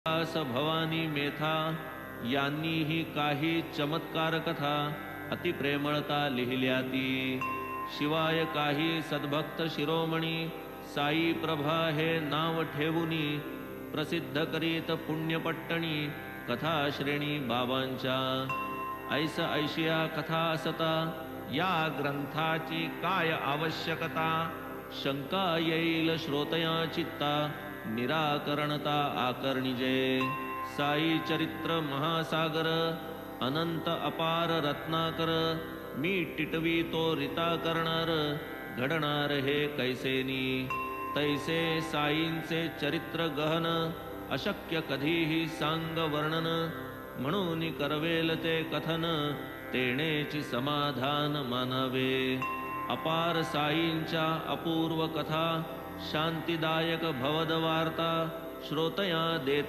दास भवानी मेथा यांनीही काही चमत्कार कथा अतिप्रेमळता लिहिल्या ती. शिवाय काही सद्भक्त शिरोमणी साई प्रभा हे नाव ठेवुनी प्रसिद्ध करीत पुण्यपट्टणी कथा श्रेणी बाबांच्या. ऐस ऐशिया कथा असता या ग्रंथाची काय आवश्यकता. शंका येईल श्रोतया चित्ता निराकरणता आकर्णिजे. साई चरित्र महासागर अनंत अपार रत्नाकर मी टिटवी तो रीता करणार घडणार हे कैसेनी. तैसे साईंचे चरित्र गहन अशक्य कधीही सांग वर्णन म्हणून करवेल ते कथन तेणेची समाधान मानावे. अपार साईंच्या अपूर्व कथा शांतिदायक भवद वार्ता श्रोतया देती